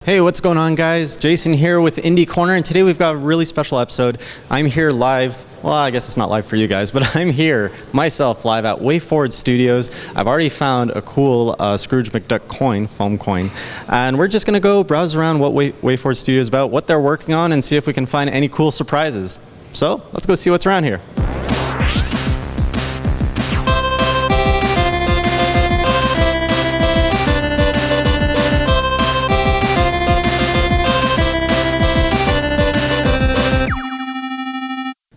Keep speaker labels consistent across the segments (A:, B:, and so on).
A: Hey, what's going on, guys? Jason here with Indie Corner, and today we've got a really special episode. I'm here live. Well, I guess it's not live for you guys, but I'm here myself live at WayForward Studios. I've already found a cool Scrooge McDuck coin, foam coin, and we're just going to go browse around what WayForward Studios is about, what they're working on, and see if we can find any cool surprises. So let's go see what's around here.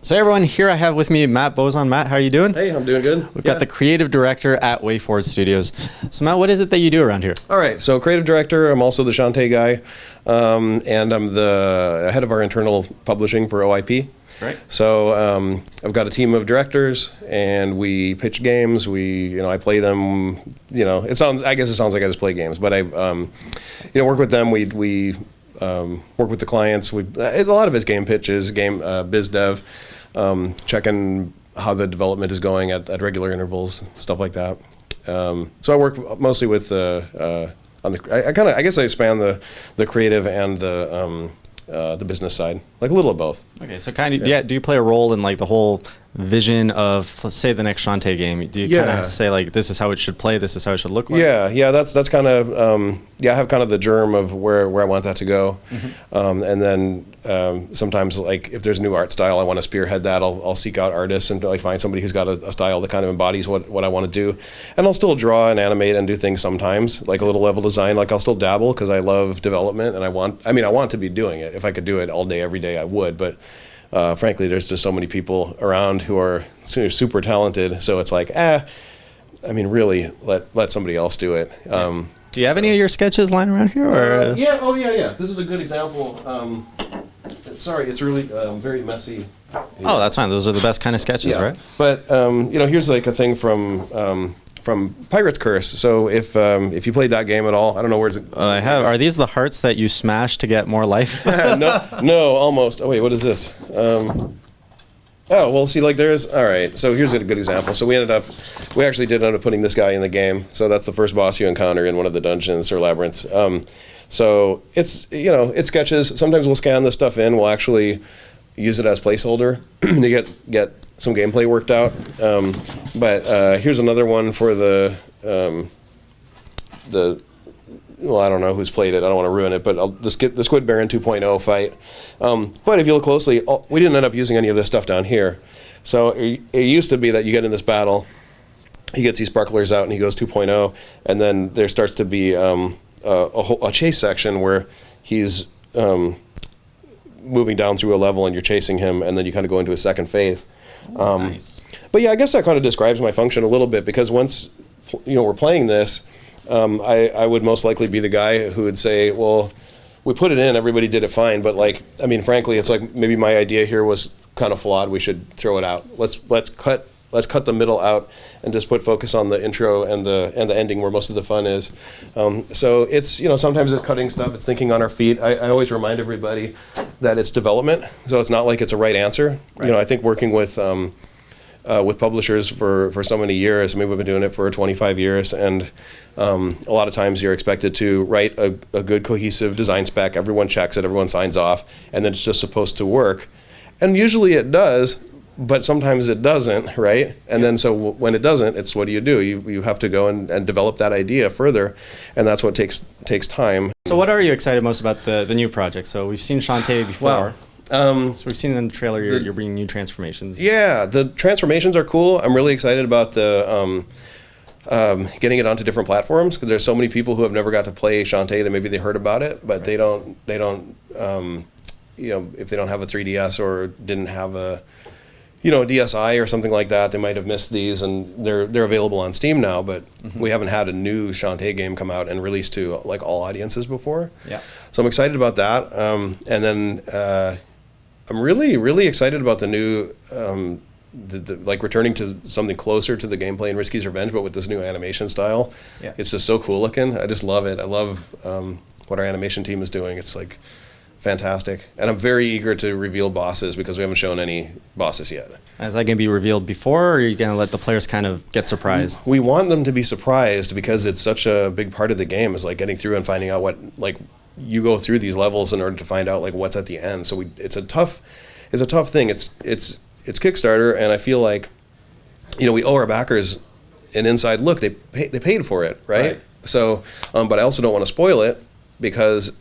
A: So everyone, here I have with me Matt Bozon. Matt, how are you doing?
B: Hey, I'm doing good.
A: We've got the creative director at WayForward Studios. So Matt, what is it that you do around here?
B: All right, so creative director, I'm also the Shantae guy, and I'm the head of our internal publishing for OIP.
A: Right.
B: So I've got a team of directors, and we pitch games. I play them. I guess it sounds like I just play games, but I, work with them. We work with the clients. A lot of it's game pitches, biz dev. Checking how the development is going at regular intervals, stuff like that. So I work mostly with I guess I span the creative and the business side, like a little of both.
A: Okay, so do you play a role in like the whole vision of, let's say, the next Shantae game? Do you kind of say like, this is how it should play, this is how it should look like?
B: Yeah, that's kind of I have kind of the germ of where I want that to go, and then sometimes, like, if there's a new art style I want to spearhead that, I'll seek out artists and like find somebody who's got a style that kind of embodies what I want to do, and I'll still draw and animate and do things sometimes, like a little level design. Like I'll still dabble because I love development and I want to be doing it. If I could do it all day every day, I would, but frankly, there's just so many people around who are super talented, so it's like, really, let somebody else do it.
A: Do you have any of your sketches lying around here? Or?
B: Yeah. This is a good example. Sorry, it's really very messy.
A: Oh, that's fine. Those are the best kind of sketches, right?
B: But here's like a thing from Pirate's Curse. So if you played that game at all, I don't know where's it.
A: I have. Are these the hearts that you smash to get more life?
B: No, almost. Oh wait, what is this? Oh well, see, like all right. So here's a good example. So we actually did end up putting this guy in the game. So that's the first boss you encounter in one of the dungeons or labyrinths. So it's it's sketches. Sometimes we'll scan this stuff in. We'll actually use it as placeholder to get some gameplay worked out. But here's another one for the well, I don't know who's played it. I don't want to ruin it, but the Squid Baron 2.0 fight. But if you look closely, we didn't end up using any of this stuff down here. So it used to be that you get in this battle, he gets these sparklers out and he goes 2.0, and then there starts to be a chase section where he's moving down through a level and you're chasing him, and then you kind of go into a second phase.
A: Nice.
B: But yeah, I guess that kind of describes my function a little bit, because once we're playing this, I would most likely be the guy who would say, well, we put it in, everybody did it fine, but frankly, it's like maybe my idea here was kind of flawed. We should throw it out. Let's cut the middle out and just put focus on the intro and the ending where most of the fun is. So it's sometimes it's cutting stuff, it's thinking on our feet. I always remind everybody that it's development, so it's not like it's a right answer. Right. I think working with publishers for so many years. I mean, we've been doing it for 25 years, and a lot of times you're expected to write a good cohesive design spec. Everyone checks it, everyone signs off, and then it's just supposed to work. And usually it does, but sometimes it doesn't, right? And then so when it doesn't, it's what do? You have to go and develop that idea further, and that's what takes time.
A: So what are you excited most about the new project? So we've seen Shantae before.
B: Wow.
A: So we've seen in the trailer you're bringing new transformations.
B: Yeah, the transformations are cool. I'm really excited about the getting it onto different platforms, because there's so many people who have never got to play Shantae that maybe they heard about it, but they don't if they don't have a 3DS or didn't have a DSi or something like that, they might have missed these, and they're available on Steam now, but we haven't had a new Shantae game come out and release to like all audiences before.
A: Yeah.
B: So I'm excited about that. And then I'm really, really excited about the new, returning to something closer to the gameplay in Risky's Revenge, but with this new animation style. Yeah. It's just so cool looking. I just love it. I love what our animation team is doing. It's like fantastic. And I'm very eager to reveal bosses, because we haven't shown any bosses yet.
A: Is that going to be revealed before, or are you going to let the players kind of get surprised?
B: We want them to be surprised, because it's such a big part of the game, is like getting through and finding out what you go through these levels in order to find out like what's at the end. So it's a tough thing. It's Kickstarter, and I feel like, you know, we owe our backers an inside look. They paid for it, right? So, but I also don't want to spoil it because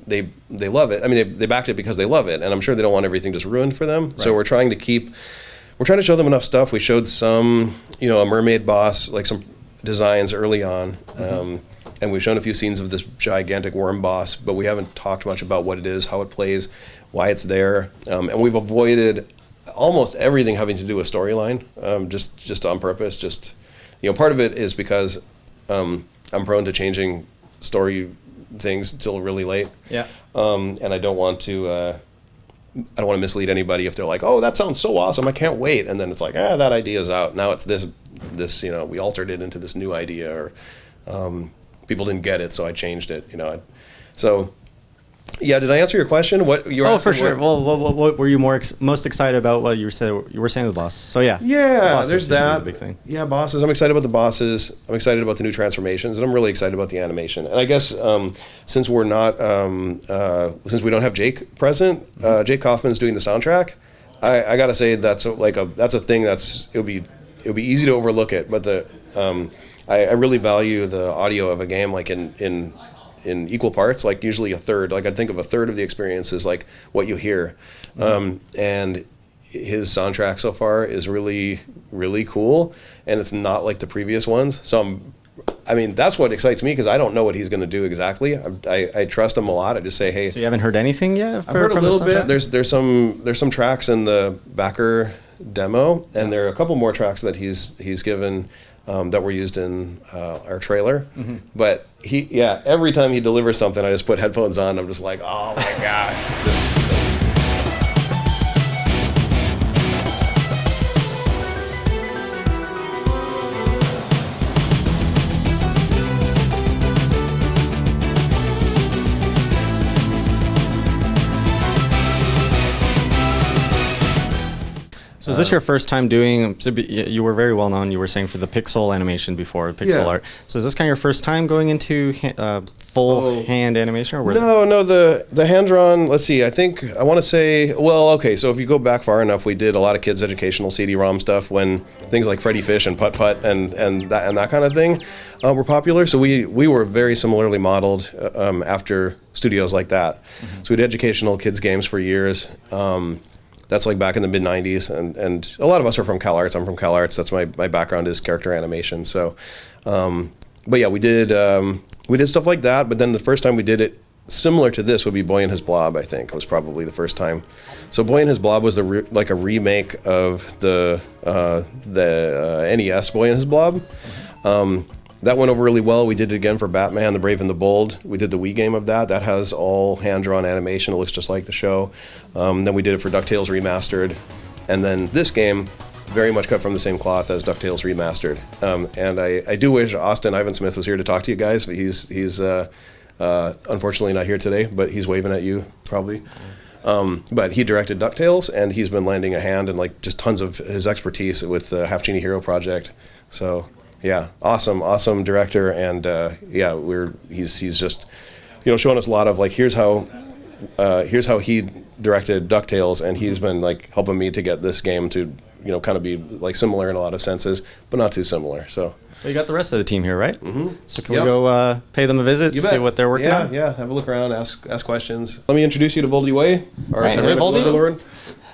B: they love it. I mean, they backed it because they love it, and I'm sure they don't want everything just ruined for them. Right. So we're trying to show them enough stuff. We showed some, you know, a mermaid boss, like some designs early on, and we've shown a few scenes of this gigantic worm boss, but we haven't talked much about what it is, how it plays, why it's there, and we've avoided almost everything having to do with storyline, just on purpose. Just, you know, part of it is because I'm prone to changing story things till really late. Yeah. And I don't want to mislead anybody if they're like, oh, that sounds so awesome, I can't wait. And then it's like, that idea's out. Now it's this, you know, we altered it into this new idea, or people didn't get it, so I changed it, you know. So, yeah, did I answer your question? What you were
A: for sure. Well, what were you most excited about? What you were saying the boss. So yeah.
B: Yeah, there's that.
A: The big thing.
B: Yeah, bosses. I'm excited about the bosses. I'm excited about the new transformations, and I'm really excited about the animation. And I guess since we're not, since we don't have Jake present, Jake Kaufman's doing the soundtrack. I gotta say that's a thing it'll be easy to overlook it, but I really value the audio of a game like in equal parts, like usually a third. Like I'd think of a third of the experience is like what you hear. And his soundtrack so far is really, really cool, and it's not like the previous ones. So I mean, that's what excites me, because I don't know what he's going to do exactly. I trust him a lot. I just say, hey.
A: So you haven't heard anything yet?
B: I've heard a little bit. There's some tracks in the backer demo, and there are a couple more tracks that he's given that were used in our trailer. But every time he delivers something, I just put headphones on. I'm just like, oh my gosh.
A: So is this your first time doing, you were very well known, you were saying, for the pixel animation before, pixel art. So is this kind of your first time going into full hand animation? Or
B: No, the hand-drawn, let's see, I want to say, well, okay, so if you go back far enough, we did a lot of kids' educational CD-ROM stuff when things like Freddy Fish and Putt Putt and that kind of thing were popular. So we were very similarly modeled after studios like that. So we did educational kids' games for years. That's like back in the mid-90s, and a lot of us are from CalArts. I'm from CalArts. That's my background is character animation. So, but yeah, we did stuff like that. But then the first time we did it similar to this would be Boy and His Blob. I think was probably the first time. So Boy and His Blob was like a remake of the NES Boy and His Blob. That went over really well. We did it again for Batman, the Brave and the Bold. We did the Wii game of that. That has all hand-drawn animation. It looks just like the show. Then we did it for DuckTales Remastered. And then this game, very much cut from the same cloth as DuckTales Remastered. And I do wish Austin Ivan Smith was here to talk to you guys, but he's unfortunately not here today, but he's waving at you probably. But he directed DuckTales, and he's been lending a hand and like just tons of his expertise with the Half-Genie Hero project. So yeah, awesome director, and he's just, you know, showing us a lot of like here's how he directed DuckTales, and he's been like helping me to get this game to, you know, kind of be like similar in a lot of senses, but not too similar. So
A: well, you got the rest of the team here, right? So can we go pay them a visit, see what they're working on?
B: Yeah, have a look around, ask questions. Let me introduce you to Voldy Way, our
A: tyrannical
B: overlord.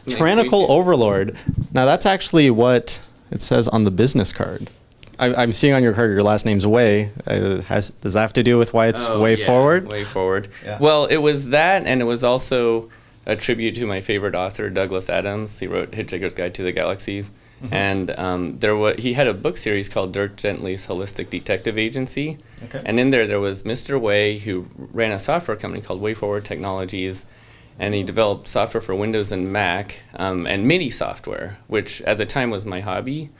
A: Tyrannical Overlord. Now that's actually what it says on the business card. I'm seeing on your card your last name's Way. Does that have to do with why it's WayForward?
C: WayForward. Yeah. Well, it was that, and it was also a tribute to my favorite author, Douglas Adams. He wrote Hitchhiker's Guide to the Galaxies. And he had a book series called Dirk Gently's Holistic Detective Agency. Okay. And in there was Mr. Way, who ran a software company called WayForward Technologies, and he developed software for Windows and Mac, and MIDI software, which at the time was my hobby.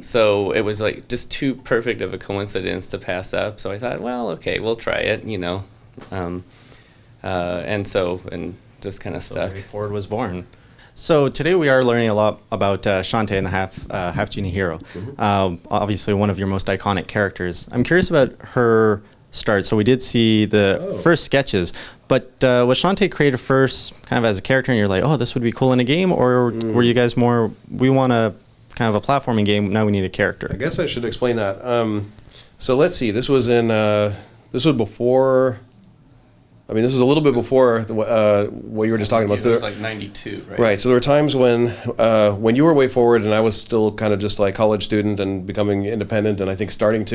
C: So it was like just too perfect of a coincidence to pass up. So I thought, well, okay, we'll try it, you know. And just kind of stuck.
A: WayForward was born. So today we are learning a lot about Shantae and the Half-Genie Hero. Obviously one of your most iconic characters. I'm curious about her start. So we did see the first sketches. But was Shantae created first kind of as a character and you're like, oh, this would be cool in a game? Or were you guys more, we want a kind of a platforming game, now we need a character?
B: I guess I should explain that. So let's see, this was before, I mean, this is a little bit before what you were just talking about.
C: It was like 92, right?
B: Right. So there were times when you were WayForward and I was still kind of just like college student and becoming independent, and I think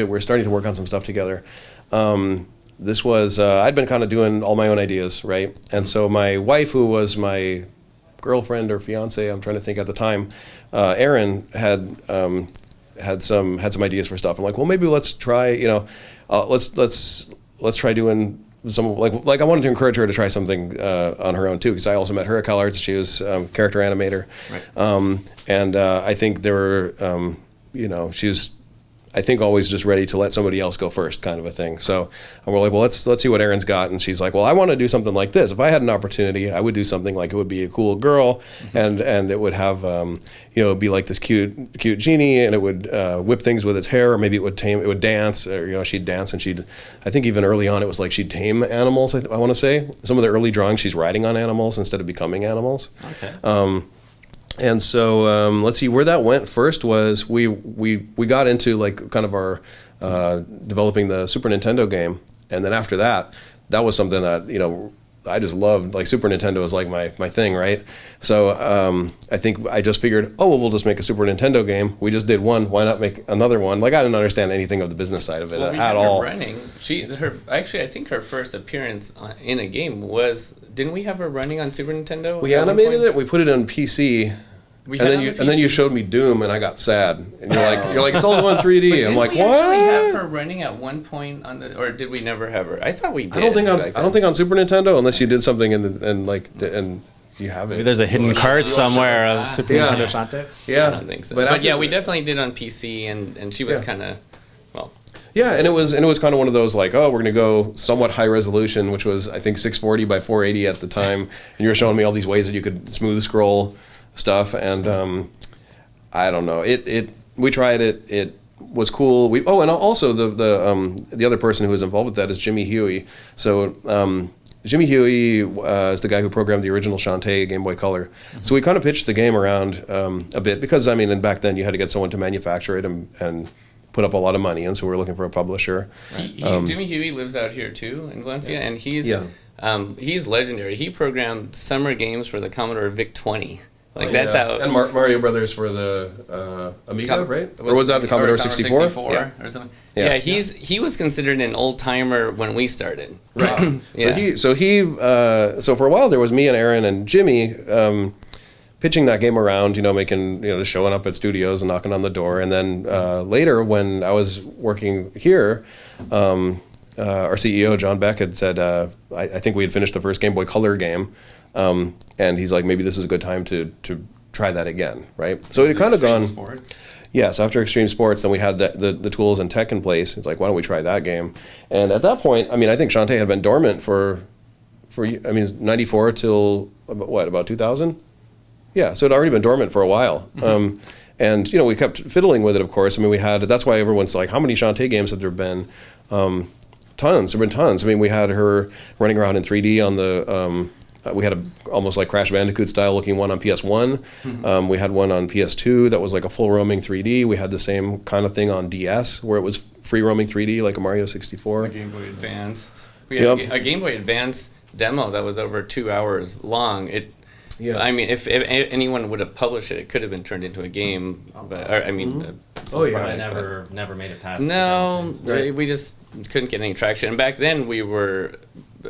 B: we're starting to work on some stuff together. This was I'd been kind of doing all my own ideas, right? And so my wife, who was my girlfriend or fiance, I'm trying to think at the time, Erin had some ideas for stuff. I'm like, well, maybe let's try, let's try doing some, like I wanted to encourage her to try something on her own too, because I also met her at CalArts. She was character animator,
C: right.
B: And I think there were, she's, I think, always just ready to let somebody else go first, kind of a thing. So we're like, well, let's see what Erin's got. And she's like, well, I want to do something like this. If I had an opportunity, I would do something like, it would be a cool girl, and it would have, be like this cute genie, and it would whip things with its hair, or maybe it would dance, or she'd dance, and I think even early on it was like she'd tame animals. I want to say some of the early drawings, she's riding on animals instead of becoming animals.
A: Okay.
B: And so let's see, where that went first was we got into like kind of our developing the Super Nintendo game, and then after that was something that I just loved. Like Super Nintendo was like my thing, right? So I think I just figured, we'll just make a Super Nintendo game. We just did one, why not make another one? Like I didn't understand anything of the business side of it at all.
C: Running. I think her first appearance in a game was, didn't we have her running on Super Nintendo?
B: We animated it. We put it on PC. And then you showed me Doom, and I got sad. And you're like, it's all in 3D. I'm like, what?
C: Did we actually have her running at one point or did we never have her? I thought we did.
B: I don't think on Super Nintendo, unless you did something and you have it.
A: Maybe there's a hidden card somewhere of Super Nintendo Shantae.
B: Yeah,
C: I don't think so. But yeah, we definitely did on PC, and she was kind of, well.
B: Yeah, and it was kind of one of those like, we're gonna go somewhat high resolution, which was I think 640 by 480 at the time, and you were showing me all these ways that you could smooth scroll stuff, and I don't know. We tried it. It was cool. And also the other person who was involved with that is Jimmy Huey. So Jimmy Huey is the guy who programmed the original Shantae Game Boy Color. Mm-hmm. So we kind of pitched the game around a bit because and back then you had to get someone to manufacture it and put up a lot of money, and so we were looking for a publisher.
C: Jimmy Huey lives out here too in Valencia, and he's legendary. He programmed summer games for the Commodore VIC-20. That's how.
B: And Mario Brothers for the Amiga, right? Or was that the Commodore 64?
C: Or something. Yeah, he was considered an old timer when we started.
B: Right. So for a while there was me and Aaron and Jimmy pitching that game around, making, just showing up at studios and knocking on the door, and then later when I was working here. Our CEO John Beck had said, I think we had finished the first Game Boy Color game. And he's like, maybe this is a good time to try that again, right? So it had kind of gone. Sports. Yes, after Extreme Sports, then we had the tools and tech in place. It's like, why don't we try that game? And at that point, I think Shantae had been dormant for 94 till about 2000? Yeah, so it had already been dormant for a while. Mm-hmm. And we kept fiddling with it, of course. That's why everyone's like, how many Shantae games have there been? Tons. There have been tons. We had her running around in 3D on the. We had almost like Crash Bandicoot style looking one on PS1. Mm-hmm. We had one on PS2 that was like a full roaming 3D. We had the same kind of thing on DS where it was free roaming 3D like a Mario 64.
C: A Game Boy Advance. We had a Game Boy Advance demo that was over 2 hours long. If anyone would have published it, it could have been turned into a game. But
D: never made it past.
C: No, we just couldn't get any traction. And back then we were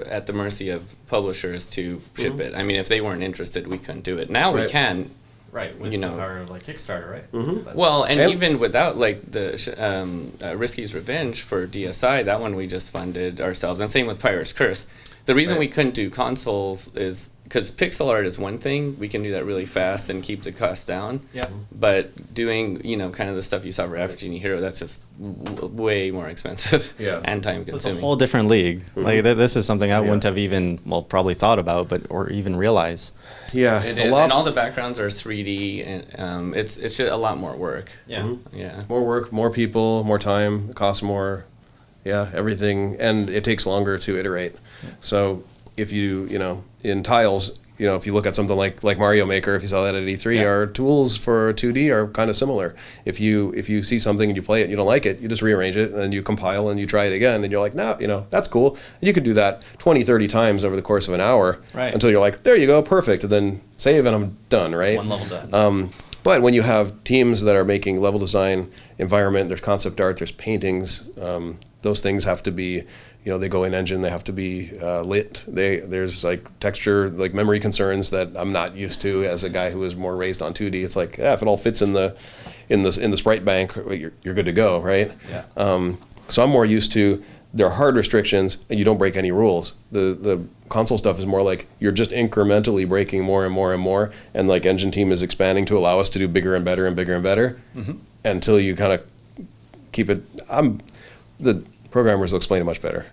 C: at the mercy of publishers to ship it. If they weren't interested, we couldn't do it. Now we can.
D: Right, with the power of Kickstarter, right?
B: Mm-hmm.
C: Well, and even without the Risky's Revenge for DSi, that one we just funded ourselves, and same with Pirate's Curse. The reason we couldn't do consoles is because pixel art is one thing. We can do that really fast and keep the cost down.
D: Yeah.
C: But doing, kind of the stuff you saw for Half-Genie Hero, that's just way more expensive and time consuming.
A: So it's a whole different league. Mm-hmm. Like this is something I wouldn't have even probably thought about, or even realized.
B: Yeah,
C: it is. And all the backgrounds are 3D, and it's just a lot more work.
D: Yeah.
B: Mm-hmm.
C: Yeah.
B: More work, more people, more time. It costs more. Yeah, everything, and it takes longer to iterate. So if in tiles, if you look at something like Mario Maker, if you saw that at E3, our tools for 2D are kind of similar. If you see something and you play it and you don't like it, you just rearrange it and then you compile and you try it again and you're like, no, that's cool. And you could do that 20, 30 times over the course of an hour until you're like, there you go, perfect, and then save and I'm done, right?
D: One level done.
B: But when you have teams that are making level design, environment, there's concept art, there's paintings, those things have to be, they go in engine, they have to be lit. There's like texture, like memory concerns that I'm not used to as a guy who is more raised on 2D. It's like, if it all fits in the sprite bank, you're good to go, right?
D: Yeah.
B: So I'm more used to, there are hard restrictions and you don't break any rules. The console stuff is more like you're just incrementally breaking more and more and more, and like engine team is expanding to allow us to do bigger and better and bigger and better until you kind of keep it. The programmers will explain it much better.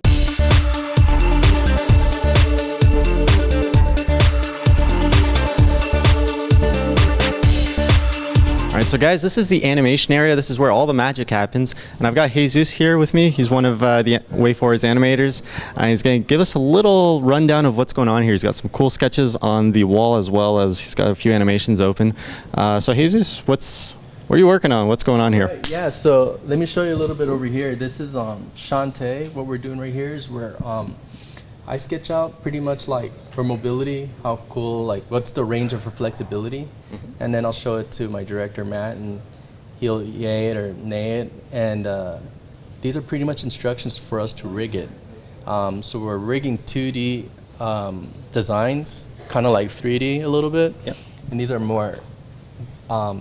A: All right, so guys, this is the animation area. This is where all the magic happens. And I've got Jesus here with me. He's one of the WayForward's animators. He's going to give us a little rundown of what's going on here. He's got some cool sketches on the wall as well as he's got a few animations open. So Jesus, what are you working on? What's going on here?
E: Right, yeah, so let me show you a little bit over here. This is Shantae. What we're doing right here is I sketch out pretty much like for mobility, how cool, like what's the range of her flexibility, and then I'll show it to my director Matt, and he'll yay it or nay it, and these are pretty much instructions for us to rig it. So we're rigging 2D designs, kind of like 3D a little bit, and these are more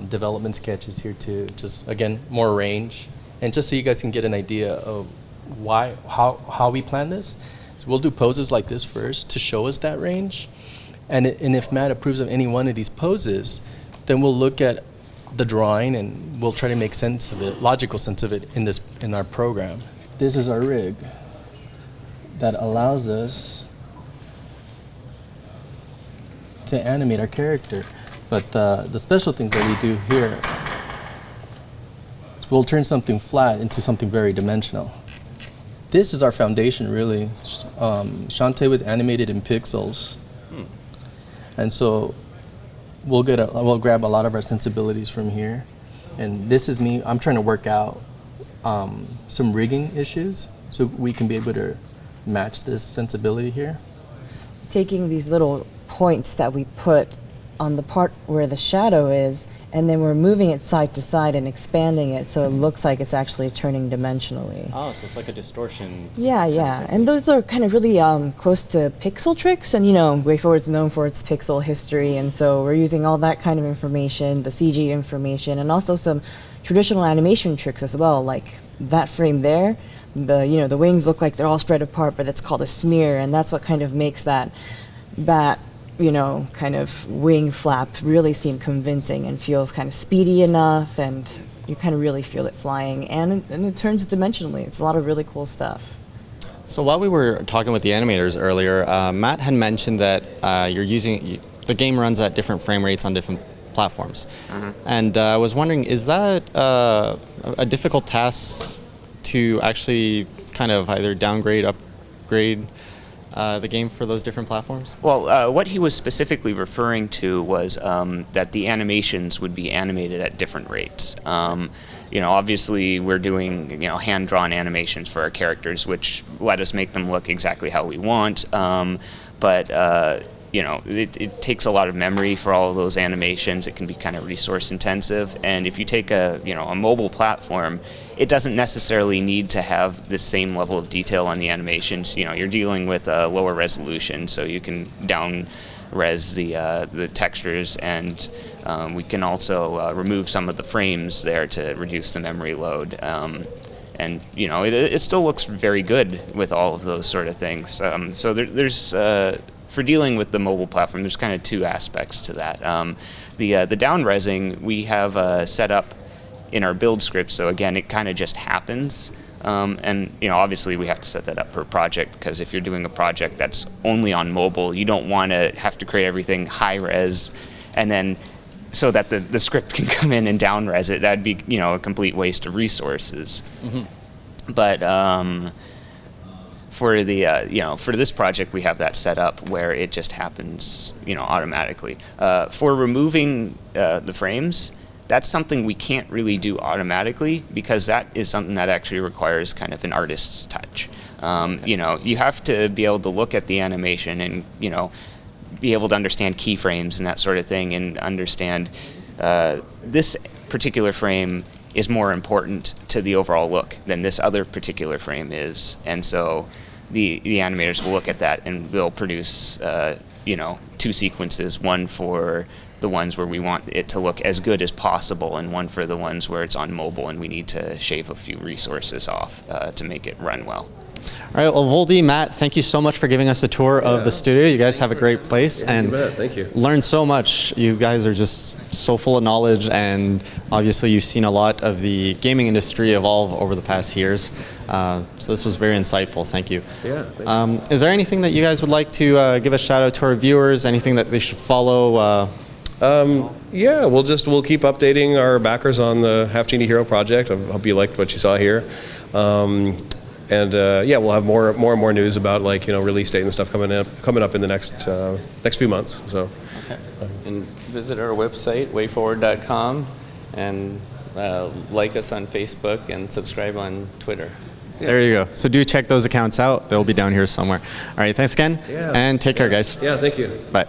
E: development sketches here too, just again more range, and just so you guys can get an idea of how we plan this. We'll do poses like this first to show us that range, and if Matt approves of any one of these poses, then we'll look at the drawing and we'll try to make sense of it, logical sense of it in our program. This is our rig that allows us to animate our character, but the special things that we do here is we'll turn something flat into something very dimensional. This is our foundation, really. Shantae was animated in pixels, and so we'll grab a lot of our sensibilities from here. And this is me. I'm trying to work out some rigging issues so we can be able to match this sensibility here.
F: Taking these little points that we put on the part where the shadow is, and then we're moving it side to side and expanding it so it looks like it's actually turning dimensionally.
D: Oh, so it's like a distortion.
F: Yeah. And those are kind of really close to pixel tricks, and WayForward's known for its pixel history, and so we're using all that kind of information, the CG information, and also some traditional animation tricks as well, like that frame there. The wings look like they're all spread apart, but it's called a smear, and that's what kind of makes that kind of wing flap really seem convincing and feels kind of speedy enough, and you kind of really feel it flying, and it turns dimensionally. It's a lot of really cool stuff.
A: So while we were talking with the animators earlier, Matt had mentioned that the game runs at different frame rates on different platforms. And I was wondering, is that a difficult task to actually kind of either downgrade, upgrade the game for those different platforms?
G: Well, what he was specifically referring to was that the animations would be animated at different rates. Obviously we're doing hand-drawn animations for our characters, which let us make them look exactly how we want. But it takes a lot of memory for all of those animations. It can be kind of resource intensive, and if you take a mobile platform, it doesn't necessarily need to have the same level of detail on the animations. You're dealing with a lower resolution, so you can down-res the textures, and we can also remove some of the frames there to reduce the memory load. And it still looks very good with all of those sort of things. So there's for dealing with the mobile platform, there's kind of two aspects to that. The down-resing we have set up in our build script, so again, it kind of just happens. And obviously we have to set that up per project, because if you're doing a project that's only on mobile, you don't want to have to create everything high-res and then so that the script can come in and down-res it. That'd be a complete waste of resources. But for the for this project, we have that set up where it just happens automatically. For removing the frames, that's something we can't really do automatically because that is something that actually requires kind of an artist's touch. You have to be able to look at the animation and be able to understand keyframes and that sort of thing, and understand this particular frame is more important to the overall look than this other particular frame is, and so the animators will look at that and they'll produce two sequences, one for the ones where we want it to look as good as possible, and one for the ones where it's on mobile and we need to shave a few resources off to make it run well.
A: All right, well, Voldy, Matt, thank you so much for giving us a tour of the studio. You guys have a great place and
B: Thank you.
A: learned so much. You guys are just so full of knowledge, and obviously you've seen a lot of the gaming industry evolve over the past years. So this was very insightful. Thank you.
B: Yeah, thanks.
A: Is there anything that you guys would like to give a shout out to our viewers? Anything that they should follow?
B: Yeah, we'll keep updating our backers on the Half-Genie Hero project. I hope you liked what you saw here. We'll have more and more news about release date and stuff coming up in the next few months. So,
C: And visit our website, WayForward.com, and like us on Facebook and subscribe on Twitter.
A: There you go. So do check those accounts out. They'll be down here somewhere. All right, thanks again, and take care, guys.
B: yeah, thank you.
A: Bye.